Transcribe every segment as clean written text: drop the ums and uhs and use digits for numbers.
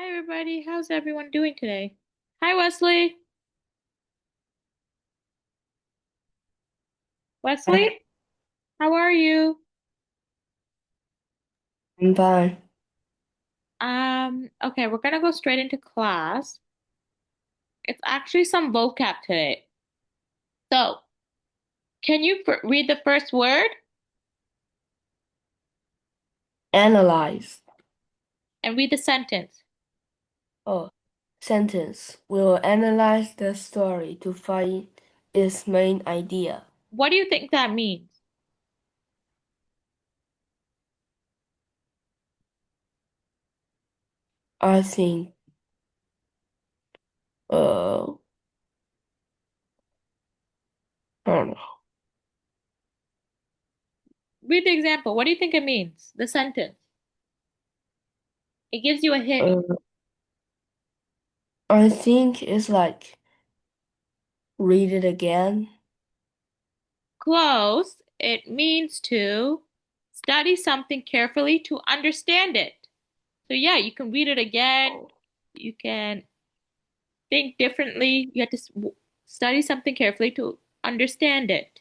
Hi, everybody. How's everyone doing today? Hi, Wesley. Hi, Wesley, how are you? I'm fine. Okay, we're gonna go straight into class. It's actually some vocab today. So, can you read the first word Analyze. and read the sentence? Oh, sentence. We'll analyze the story to find its main idea. What do you think that means? I think, uh, I don't know. Read the example. What do you think it means? The sentence. It gives you a hint. Uh, I think it's like read it again. Close. It means to study something carefully to understand it. So, yeah, you can read it again. Oh. You can think differently. You have to study something carefully to understand it.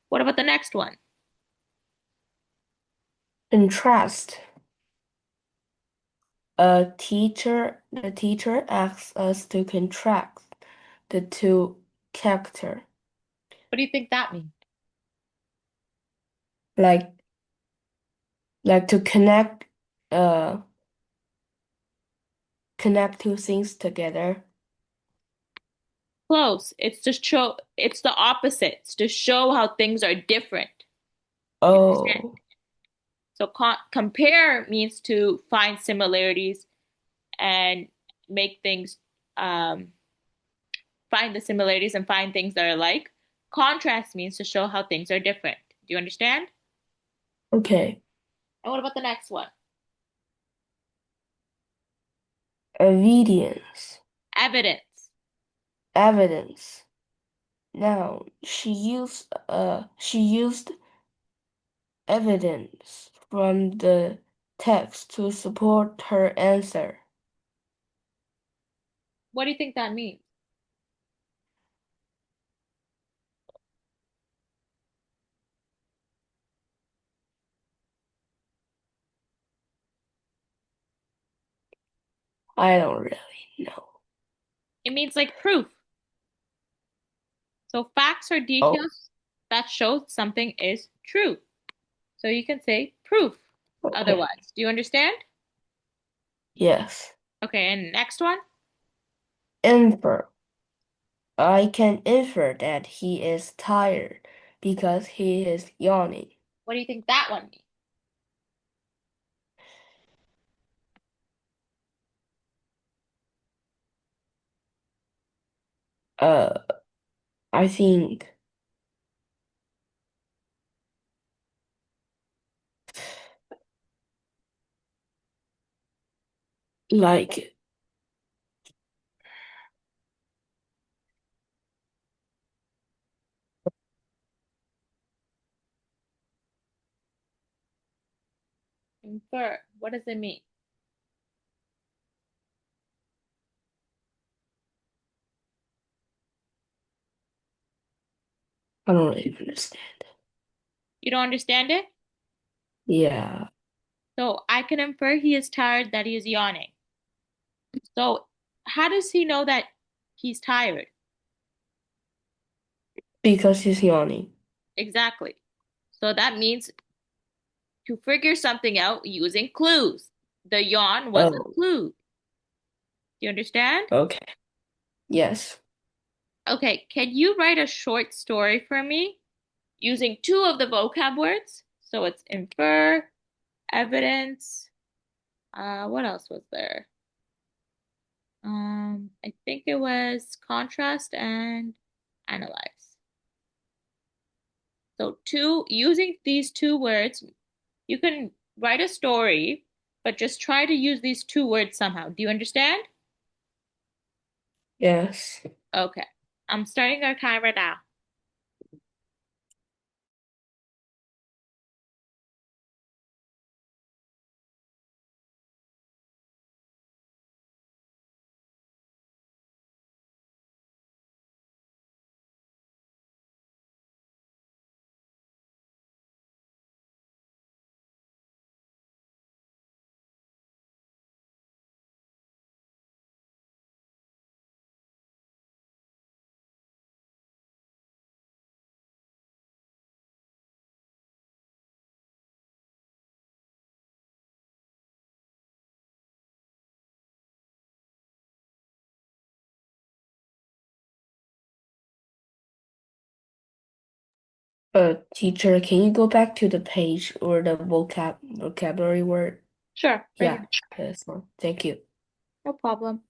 What about the next one? Contrast. The teacher asks us to contrast the two character, What do you think that means? like to uh, connect two things together. Close. It's to show, it's the opposite. It's to show how things are different. You understand? Oh. So compare means to find similarities and make things, um, find the similarities and find things that are like. Contrast means to show how things are different. Do you understand? Okay. And what about the next one? Evidence. Evidence. Evidence. Now, she used evidence from the text to support her answer. What do you think that means? I don't really know. It means like proof. So facts are Oh, details that show something is true. So you can say proof okay. otherwise. Do you understand? Yes. Okay, and next one. Infer. I can infer that he is tired because he is yawning. What do you think that one means? Uh, I think like Infer. What does it mean? I don't really understand. You don't understand it? Yeah, So I can infer he is tired that he is yawning. So how does he know that he's tired? because he's yawning. Exactly. So that means to figure something out using clues. The yawn was a Oh, clue. Do you understand? okay. Yes. Okay, can you write a short story for me using two of the vocab words? So it's infer, evidence. What else was there? I think it was contrast and analyze. So two using these two words, you can write a story, but just try to use these two words somehow. Do you understand? Yes. Okay. I'm starting our timer now. Teacher, can you go back to the page or the vocabulary word? Sure, right Yeah, here. this one. Thank you. No problem.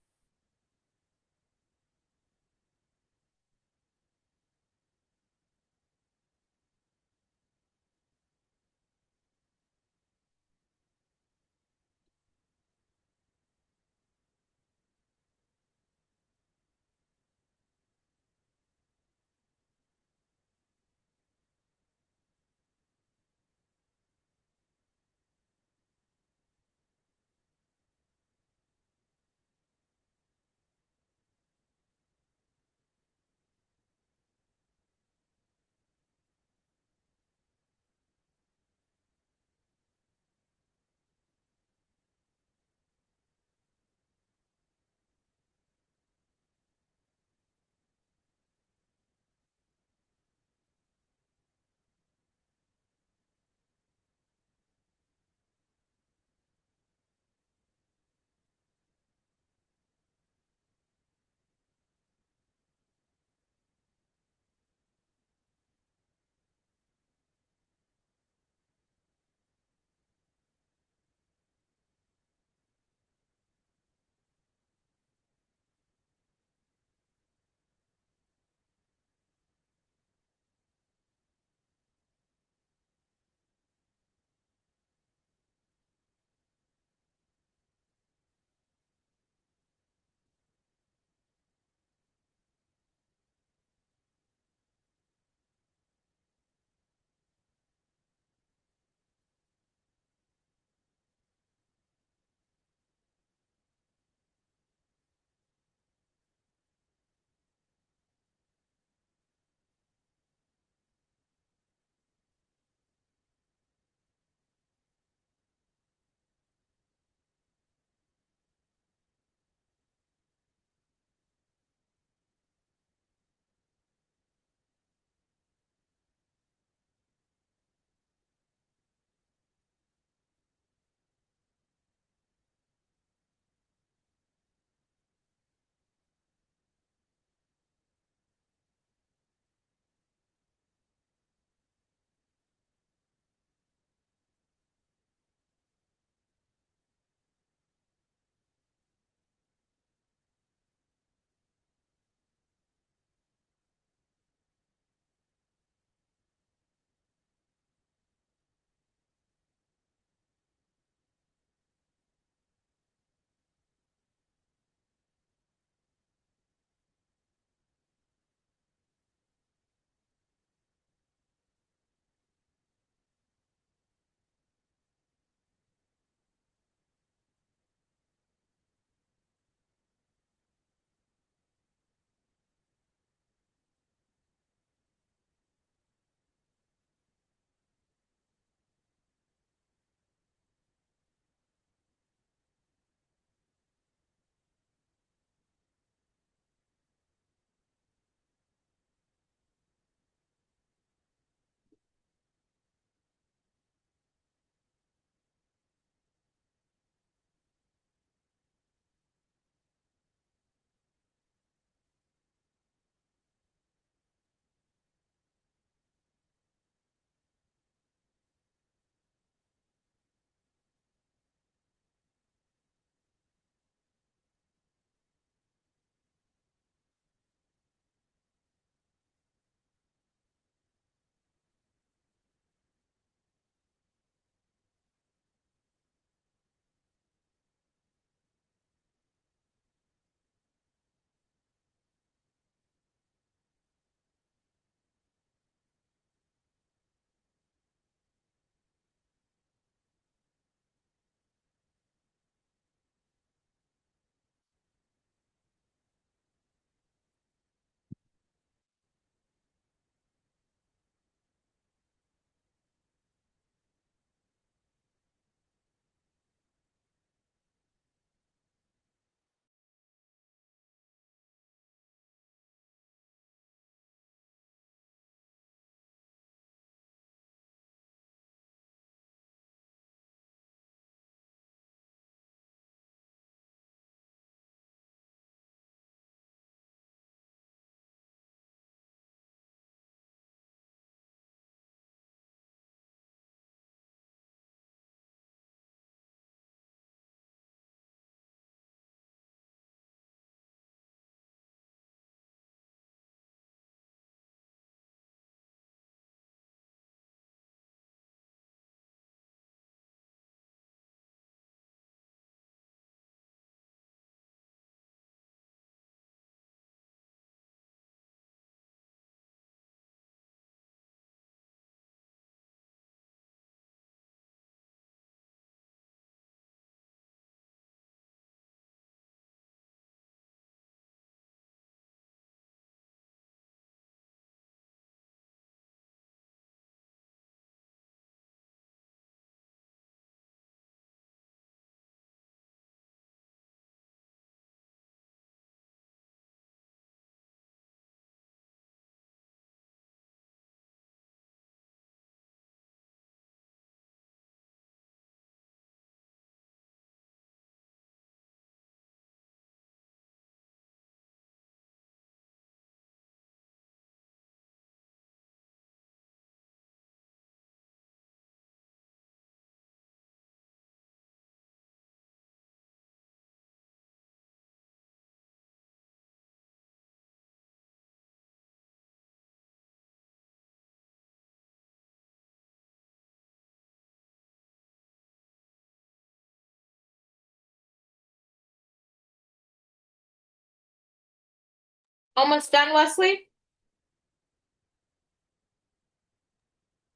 Almost done, Wesley?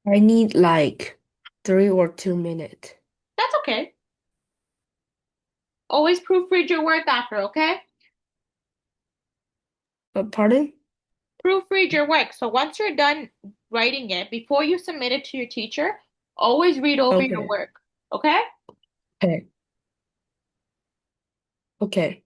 I need like 3 or 2 minutes. That's okay. Always proofread your work after, okay? Pardon? Proofread your work. So once you're done writing it, before you submit it to your teacher, always read over your Okay. work, okay? Okay. Okay.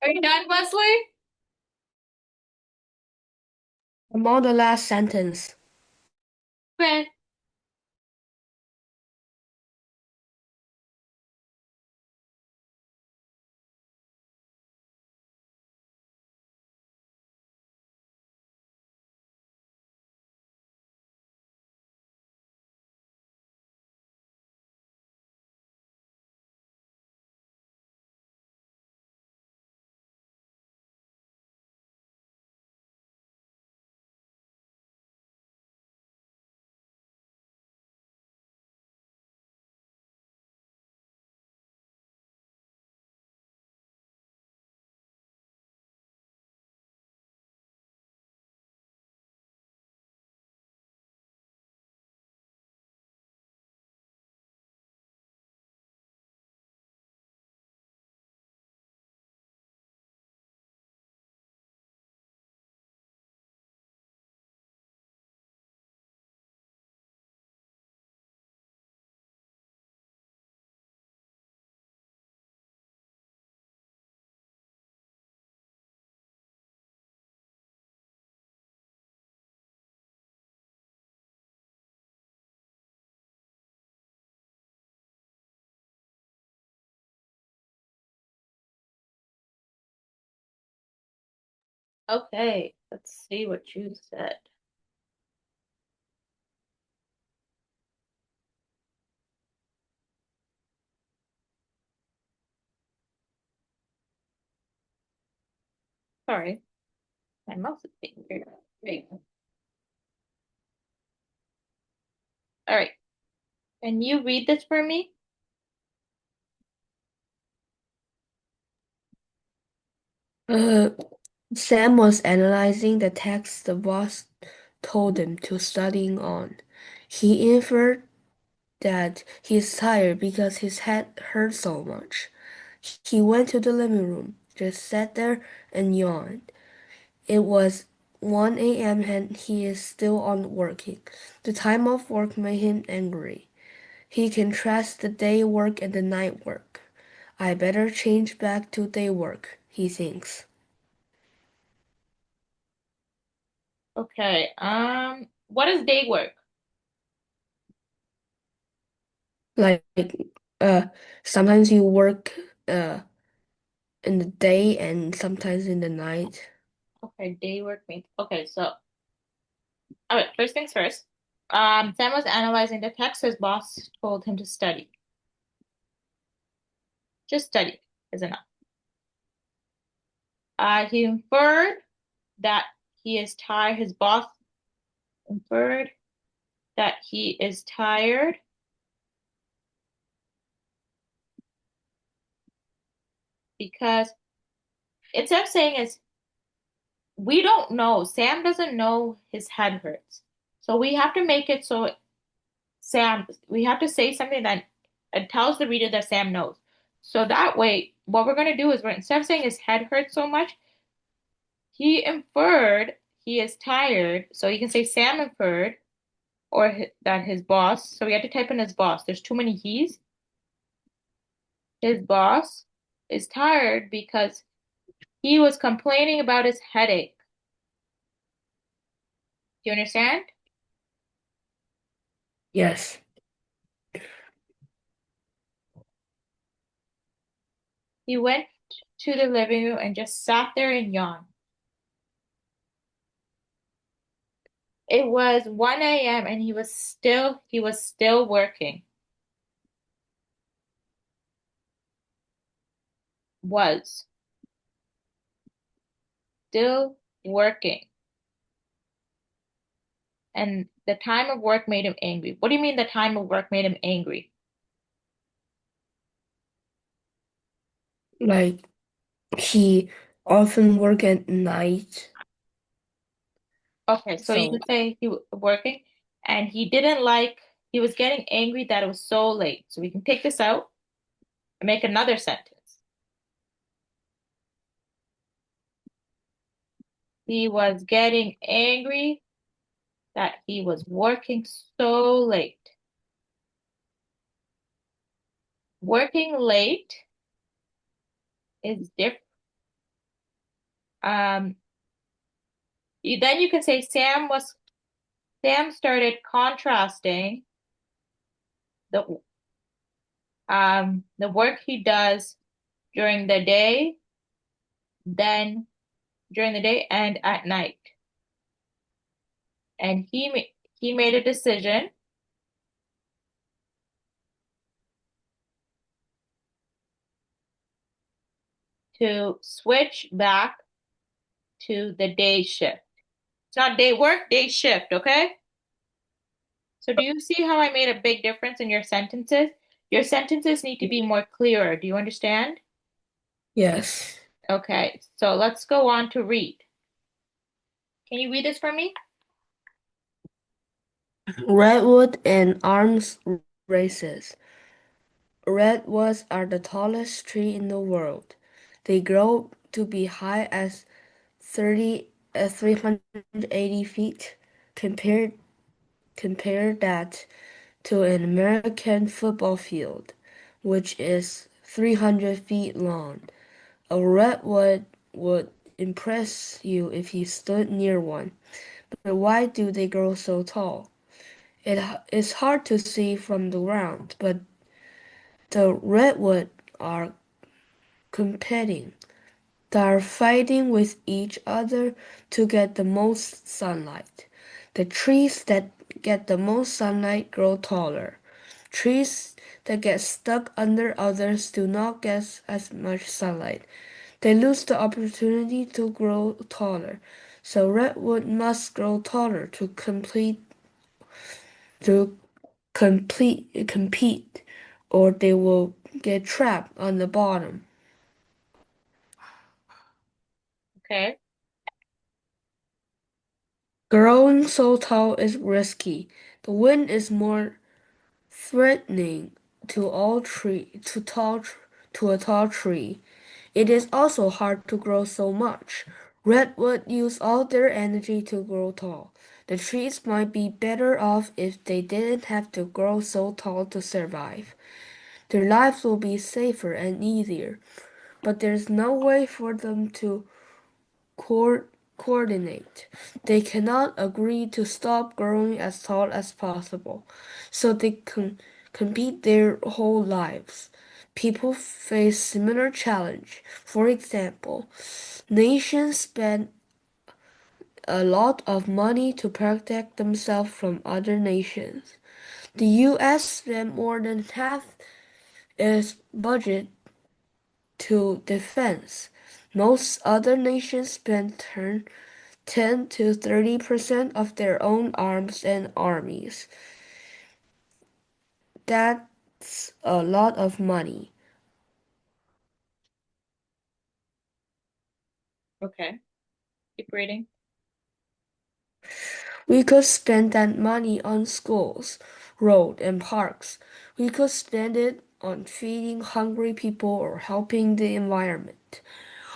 Are you done, Wesley? I'm on the last sentence. Okay. Okay, let's see what you said. Sorry, my mouse is being weird. There you go. All right, can you read this for me? Uh, Sam was analyzing the text the boss told him to studying on. He inferred that he's tired because his head hurt so much. He went to the living room, just sat there and yawned. It was 1 a.m. and he is still on working. The time off work made him angry. He contrasts the day work and the night work. I better change back to day work, he thinks. Okay, what is day work? Like, uh, sometimes you work, uh, in the day and sometimes in the night. Okay, day work means, okay, so, all right, first things first. Sam was analyzing the text his boss told him to study. Just study is enough. He inferred that he is tired. His boss inferred that he is tired because instead of saying is we don't know. Sam doesn't know his head hurts. So we have to make it so we have to say something that tells the reader that Sam knows. So that way, what we're going to do is instead of saying his head hurts so much, he inferred he is tired. So you can say Sam inferred or that his boss. So we have to type in his boss. There's too many he's. His boss is tired because he was complaining about his headache. Do you understand? Yes. He went to the living room and just sat there and yawned. It was 1 a.m. and he was still working. Was still working. And the time of work made him angry. What do you mean the time of work made him angry? Like, he often work at night, Okay, so you so could say he was working and he was getting angry that it was so late. So we can take this out and make another sentence. He was getting angry that he was working so late. Working late is different. Um, then you can say Sam started contrasting the the work he does during the day, then during the day and at night. And he made a decision to switch back to the day shift. It's not day work, day shift, okay? So do you see how I made a big difference in your sentences? Your sentences need to be more clearer. Do you understand? Yes. Okay, so let's go on to read. Can you read this for me? Redwood and arms races. Redwoods are the tallest tree in the world. They grow to be high as 380 feet. Compare compare that to an American football field, which is 300 feet long. A redwood would impress you if you stood near one. But why do they grow so tall? It is hard to see from the ground, but the redwood are competing. They are fighting with each other to get the most sunlight. The trees that get the most sunlight grow taller. Trees that get stuck under others do not get as much sunlight. They lose the opportunity to grow taller. So redwood must grow taller to compete, or they will get trapped on the bottom. Okay. Growing so tall is risky. The wind is more threatening to a tall tree. It is also hard to grow so much. Redwood use all their energy to grow tall. The trees might be better off if they didn't have to grow so tall to survive. Their lives will be safer and easier, but there's no way for them to co- coordinate. They cannot agree to stop growing as tall as possible, so they compete their whole lives. People face similar challenge. For example, nations spend a lot of money to protect themselves from other nations. The US spent more than half its budget to defense. Most other nations spend 10 to 30% of their own arms and armies. That's a lot of money. Okay. Keep reading. We could spend that money on schools, roads, and parks. We could spend it on feeding hungry people or helping the environment.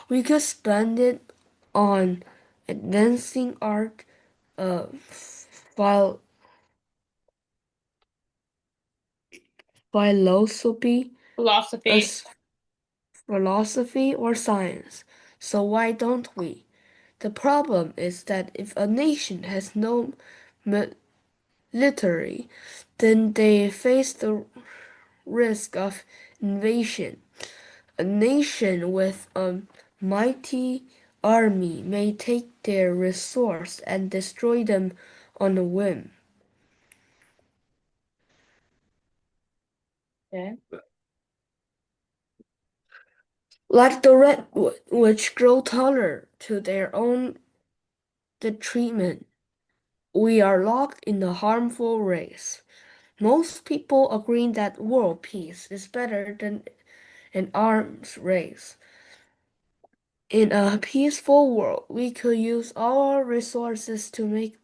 We could spend it on advancing art, uh, phil- philosophy, Philosophy. as philosophy, or science. So why don't we? The problem is that if a nation has no military, then they face the risk of invasion. A nation with a mighty army may take their resource and destroy them on a whim. Okay. Like the redwood, which grow taller to their own detriment, we are locked in a harmful race. Most people agree that world peace is better than an arms race. In a peaceful world, we could use all our resources to make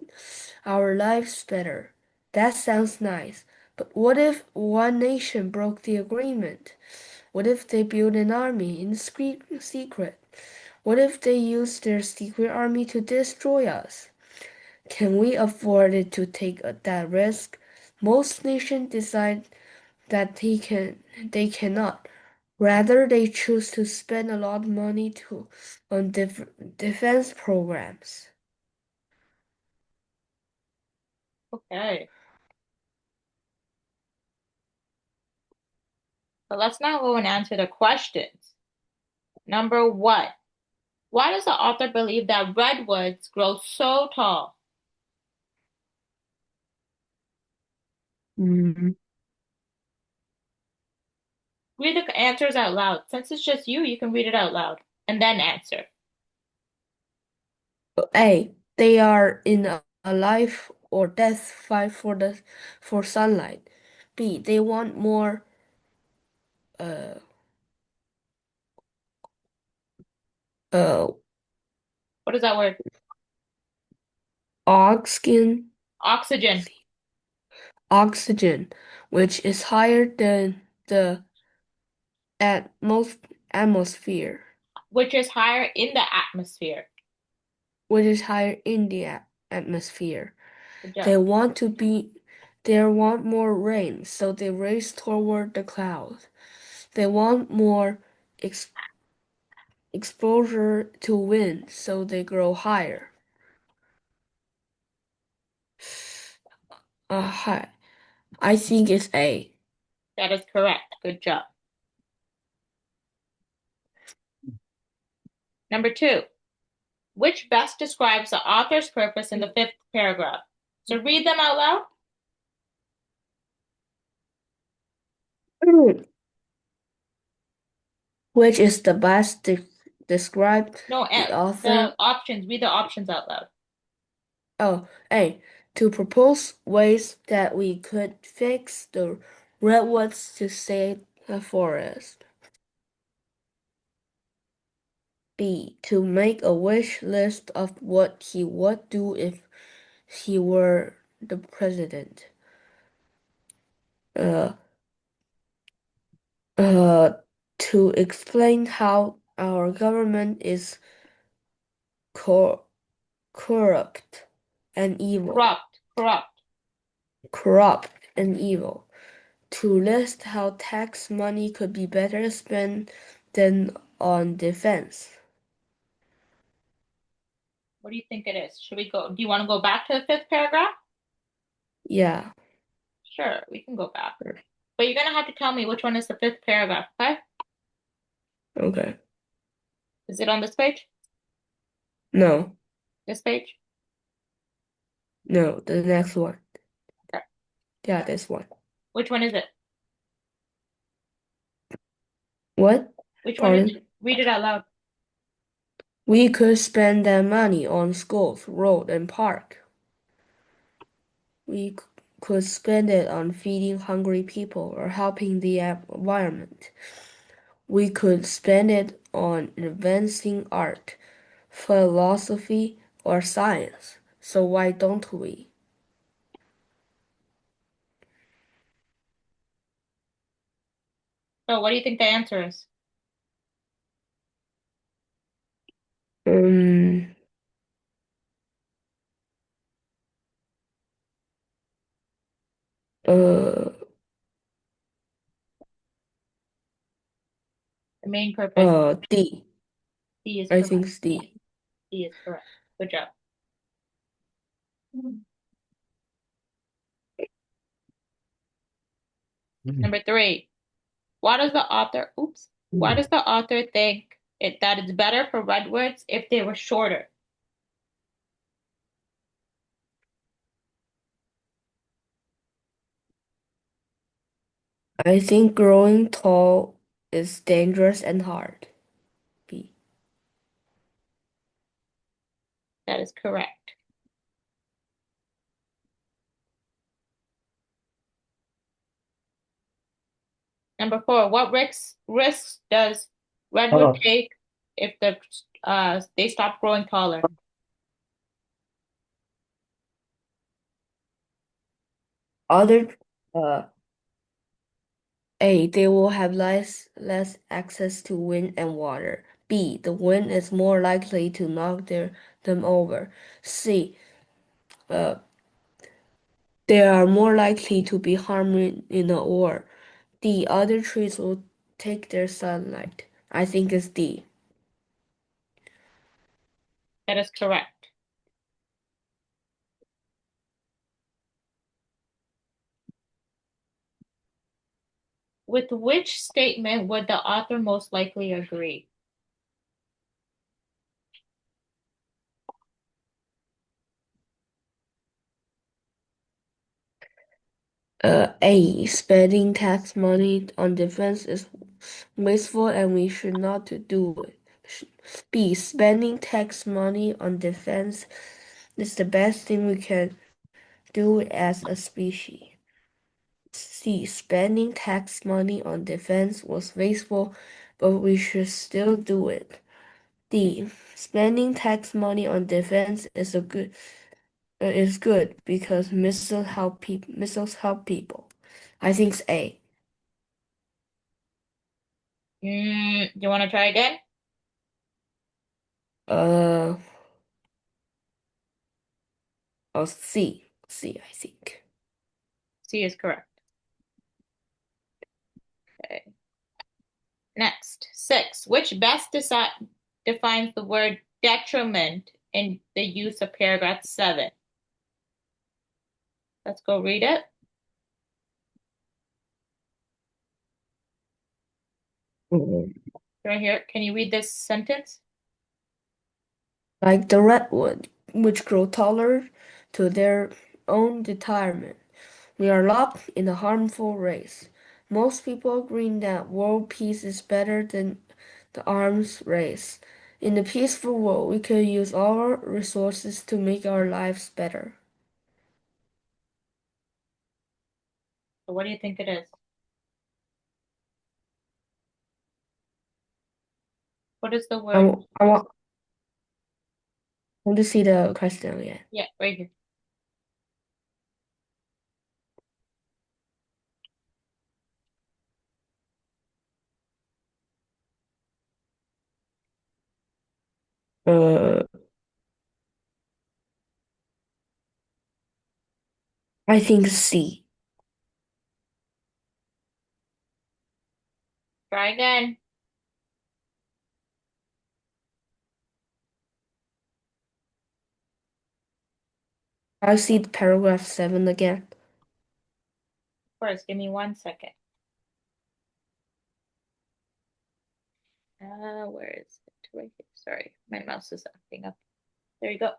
our lives better. That sounds nice. But what if one nation broke the agreement? What if they built an army in secret? What if they used their secret army to destroy us? Can we afford it to take that risk? Most nations decide that they cannot. Rather, they choose to spend a lot of money on defense programs. Okay. So let's now go and answer the questions. Number one, why does the author believe that redwoods grow so tall? Mm. Read the answers out loud. Since it's just you, you can read it out loud and then answer. A. They are in a life or death fight for sunlight. B. They want more uh uh What is that word? oxygen Oxygen, oxygen, which is higher than the atmosphere, which is higher in the atmosphere. which is higher in the atmosphere. Good job. They want to be they want more rain, so they race toward the clouds. They want more ex exposure to wind, so they grow higher. Hi. I think it's A. That is correct. Good job. Number two, which best describes the author's purpose in the fifth paragraph? So read them out loud. Mm. Which is the best describe No, the author? the options. Read the options out loud. Oh, A. To propose ways that we could fix the redwoods to save the forest. B. To make a wish list of what he would do if he were the president. Uh, uh, to explain how our government is cor corrupt and evil. Corrupt. Corrupt. Corrupt and evil. To list how tax money could be better spent than on defense. What do you think it is? Should we go? Do you want to go back to the fifth paragraph? Yeah. Sure, we can go back. But you're gonna have to tell me which one is the fifth paragraph, okay? Okay. Is it on this page? No. This page? No. The next one. Okay. Yeah, this one. Which one is it? What? Which one is Pardon? it? Read it out loud. We could spend that money on schools, road, and park. We could spend it on feeding hungry people or helping the environment. We could spend it on advancing art, philosophy, or science. So why don't we? So what do you think the answer is? Um, uh, The main purpose. D. D is I correct. think it's D. D is correct. Good job. Number three. Why does the author think that it's better for redwoods if they were shorter? I think growing tall is dangerous and hard. B. That is correct. Number four, what risks does redwood Oh. take if they stop growing taller? Other uh A, they will have less access to wind and water. B, the wind is more likely to knock them over. C, uh, they are more likely to be harmed in a war. D, other trees will take their sunlight. I think it's D. That is correct. With which statement would the author most likely agree? A. Spending tax money on defense is wasteful and we should not do it. B. Spending tax money on defense is the best thing we can do as a species. C. Spending tax money on defense was wasteful, but we should still do it. D. Spending tax money on defense is good because missiles help people. I think it's A. You want to try again? Uh, C. C, I think. C is correct. Okay. Next, 6. Which best defines the word detriment in the use of paragraph 7? Let's go read it. Mhm. Right here. Can you read this sentence? Like the redwood, which grow taller to their own retirement. We are locked in a harmful race. Most people agree that world peace is better than the arms race. In a peaceful world, we can use our resources to make our lives better. So what do you think it is? What is the I, word? wa- I, want, I want to see the question again. Yeah, right here. Uh, I think C. Try again. I'll see the paragraph 7 again. Of course, give me 1 second. Where is it? Right here. Sorry, my mouse is acting up. There you go.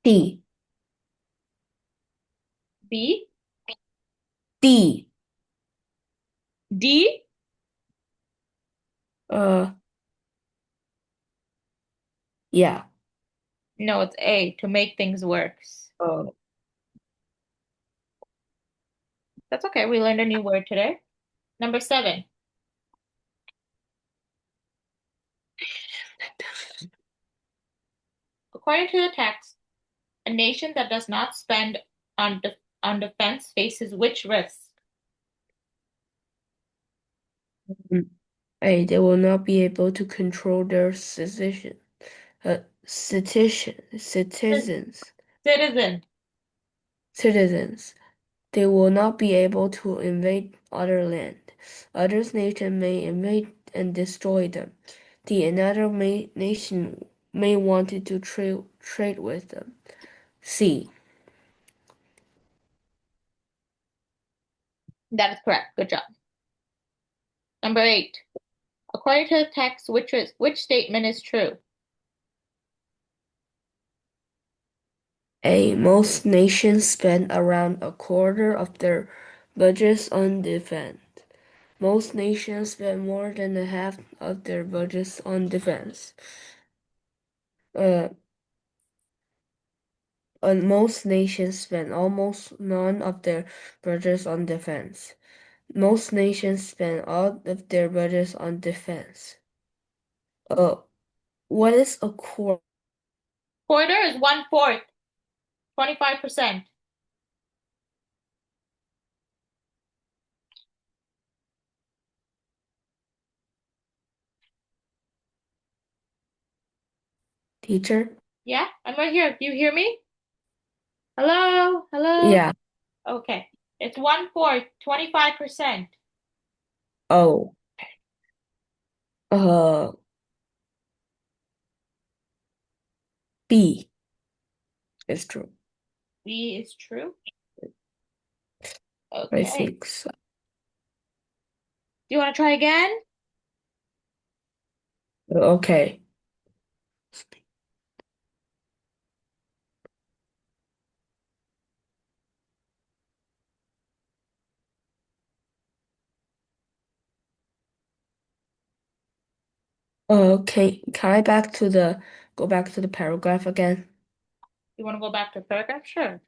D. B? D. D? Uh, yeah. No, it's A, to make things worse. Uh, That's okay. We learned a new word today. Number 7. According to the text, a nation that does not spend on defense faces which risks? A. They will not be able to control their citizens. Citizen. Citizens. They will not be able to invade other land. Other nations may invade and destroy them. Another nation may want to trade with them. C. That is correct. Good job. Number 8. According to the text, which statement is true? A. Most nations spend around a quarter of their budgets on defense. Most nations spend more than a half of their budgets on defense. Uh, most nations spend almost none of their budgets on defense. Most nations spend all of their budgets on defense. Uh, what is a quarter? Quarter is 1/4, 25%. Teacher? Yeah, I'm right here. Do you hear me? Hello? Hello? Yeah. Okay. It's 1/4, 25%. Oh. Uh, B is true. B is true. I Okay. think so. Do you want to try again? Okay. Okay. Can I go back to the paragraph again? You want to go back to paragraph? Sure.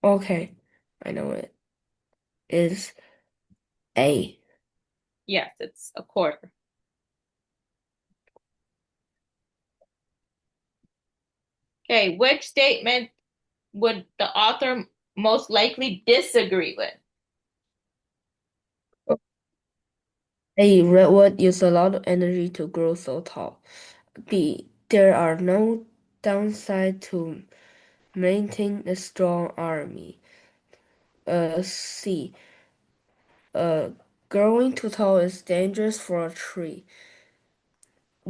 Okay. I know it is A. Yes, it's a quarter. Okay, which statement would the author most likely disagree with? A. Redwood used a lot of energy to grow so tall. B. There are no downside to maintain a strong army. C. Uh, Growing too tall is dangerous for a tree.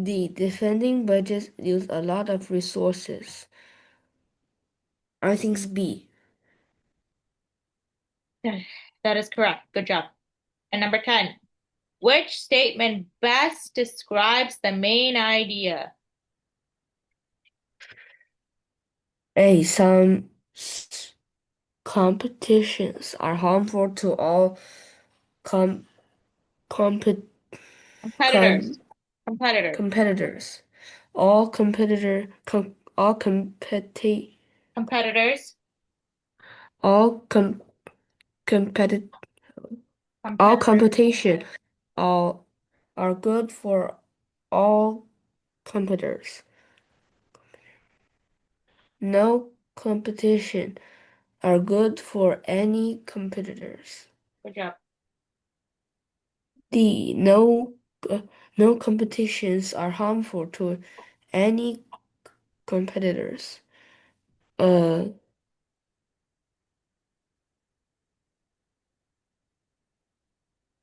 D. Defending budgets use a lot of resources. I think it's B. That is correct. Good job. And number 10, which statement best describes the main idea? A. Some competitions are harmful to all com compet com Competitors. Competitors. competitors. All competi Competitors. all competi all Competitors. competition all are good for all competitors. No competition are good for any competitors. Good job. D. Uh, no competitions are harmful to any competitors. Uh,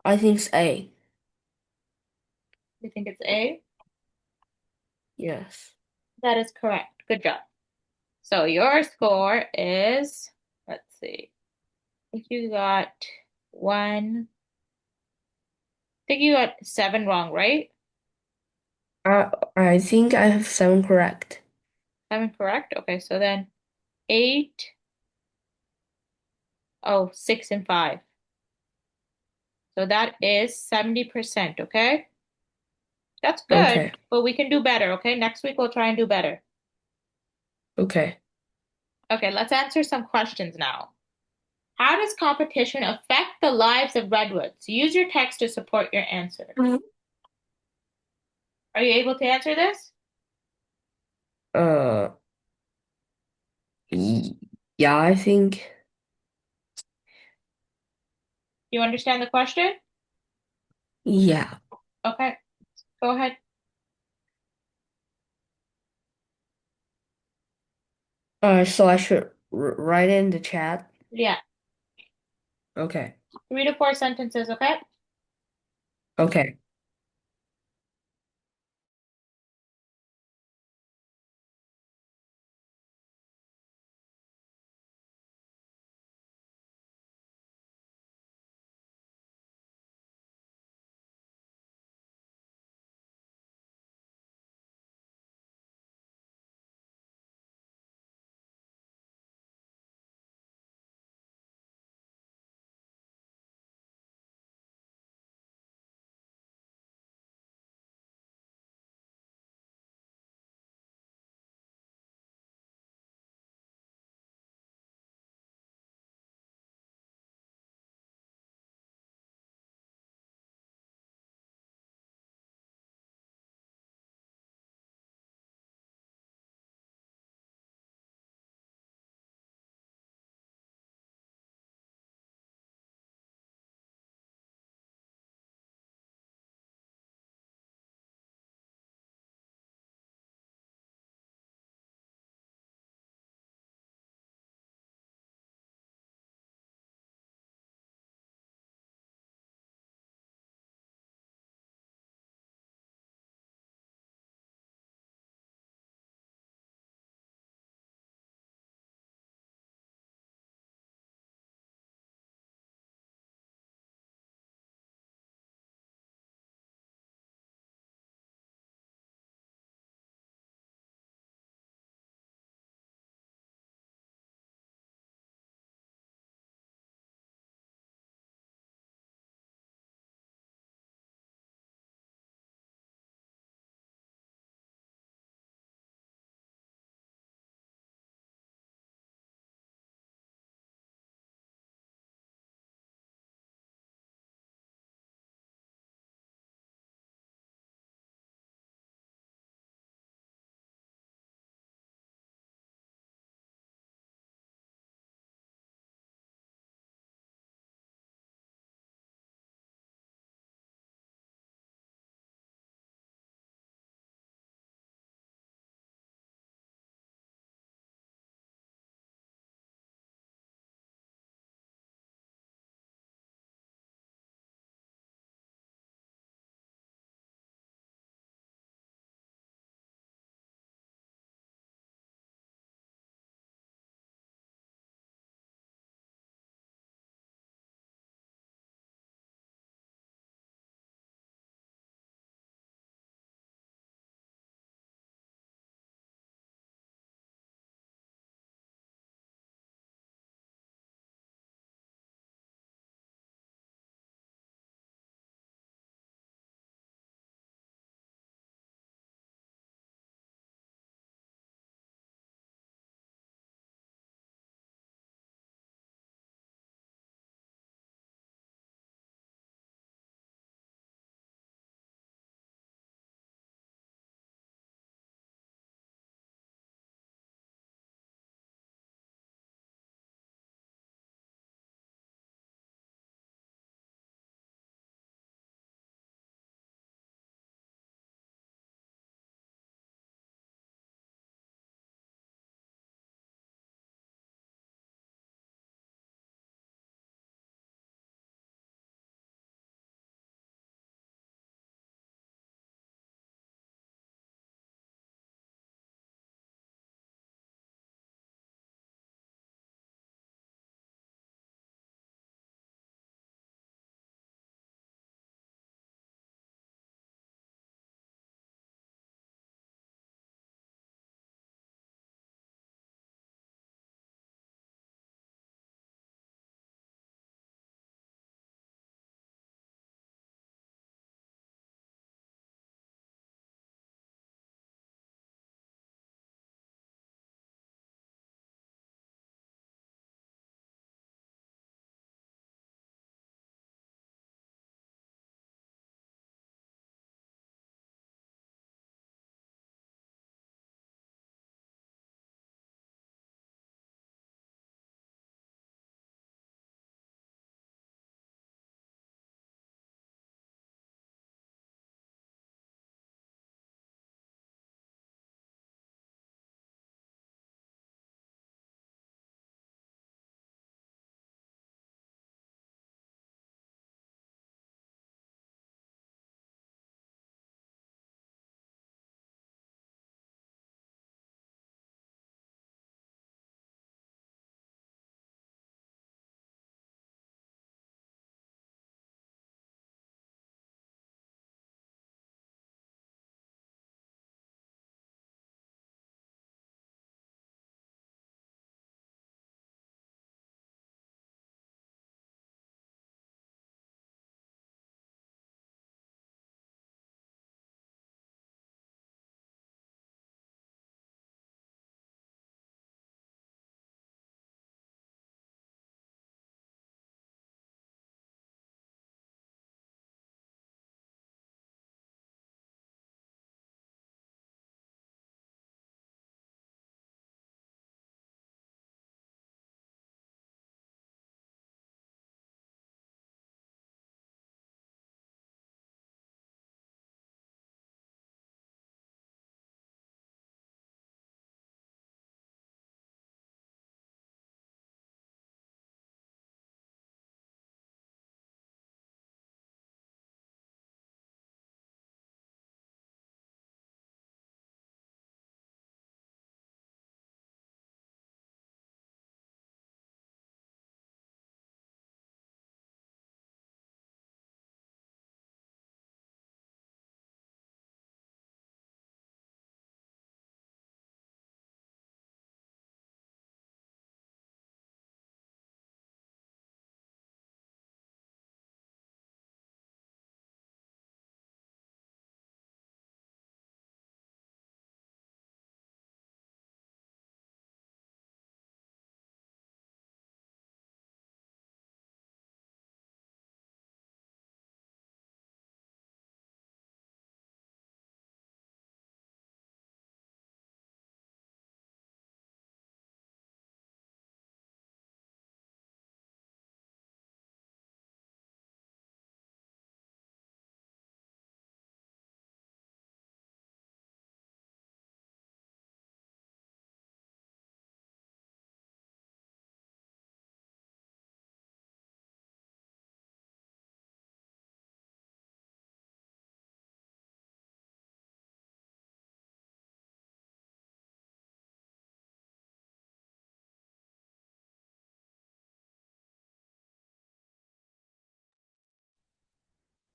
I think it's A. You think it's A? Yes. That is correct. Good job. So your score is, let's see, I think you got one, I think you got seven wrong, right? I think I have seven correct. Seven correct? Okay, so then eight, oh, six and five. So that is 70%, okay? That's good, Okay. but we can do better, okay? Next week we'll try and do better. Okay. Okay, let's answer some questions now. How does competition affect the lives of redwoods? Use your text to support your answer. Mhm. Are you able to answer this? Uh, y- yeah, I think, You understand the question? yeah. Okay, go ahead. So I should write in the chat. Yeah, Okay. 3 to 4 sentences, okay? Okay.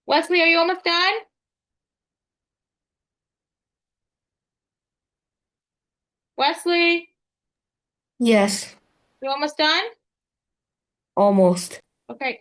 Wesley, are you almost done? Wesley, Yes, you almost done? almost. Okay.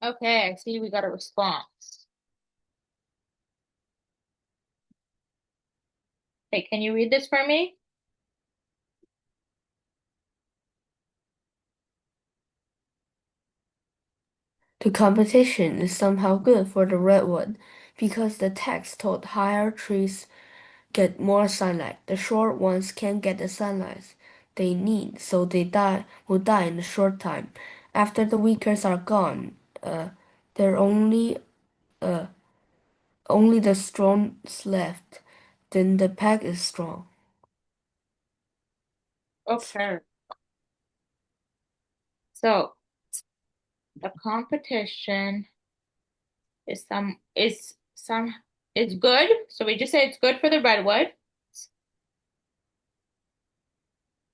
Okay, I see we got a response. Hey, can you read this for me? The competition is somehow good for the redwood because the text told higher trees get more sunlight. The short ones can't get the sunlight they need, so will die in a short time. After the weakers are gone, there are only the strong left. Then the pack is strong. Okay. So the competition is it's good. So we just say it's good for the redwood,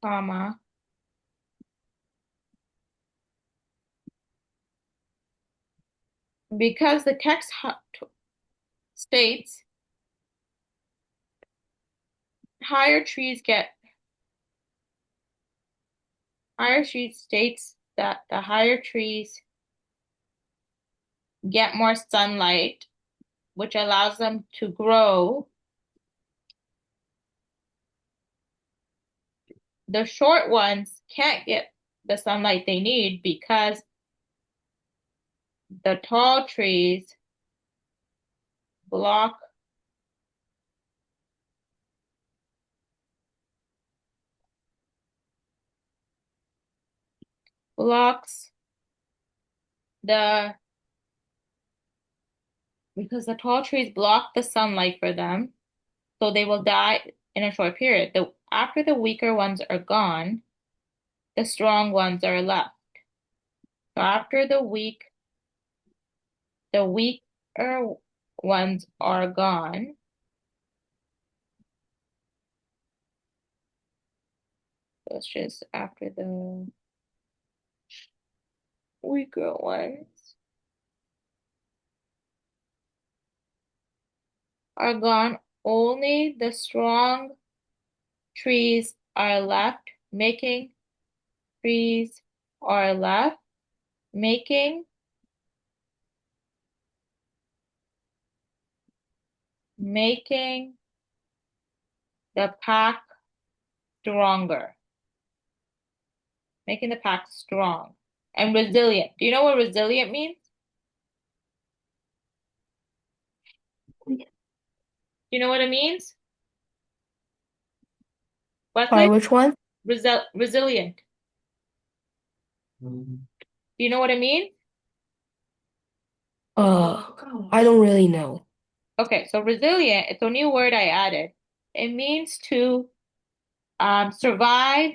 comma, because the text states higher trees get higher trees states that the higher trees get more sunlight, which allows them to grow. The short ones can't get the sunlight they need because the tall trees block blocks the because the tall trees block the sunlight for them. So they will die in a short period. After the weaker ones are gone, the strong ones are left. So after the weaker ones are gone. So it's just after the weaker ones are gone, only the strong trees are left, trees are left, making, making the pack stronger, making the pack strong and resilient. Do you know what resilient means? Do you know what it means? Sorry, Wesley? which one? Resilient. Do you know what it means? I don't really know. Okay, so resilient, it's a new word I added. It means to survive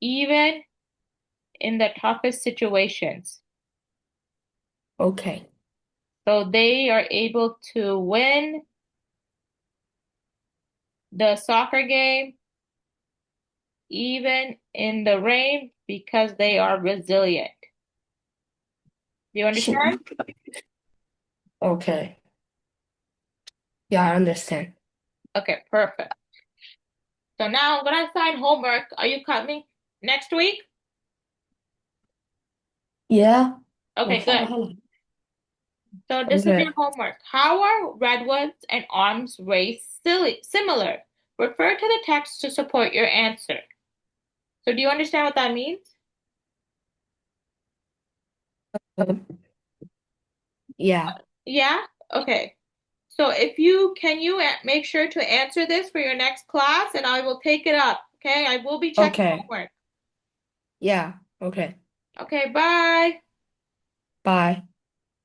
even in the toughest situations. Okay. So they are able to win the soccer game even in the rain because they are resilient. Do you understand? Okay. Yeah, I understand. Okay, perfect. So now I'm gonna assign homework. Are you coming next week? Yeah. Okay, good. So this is your Okay. homework. How are redwoods and arms race similar? Refer to the text to support your answer. So do you understand what that means? Um, yeah. Yeah? Okay. So if you can you make sure to answer this for your next class and I will take it up. Okay? I will be checking Okay. homework. Yeah. Okay. Okay, bye. Bye.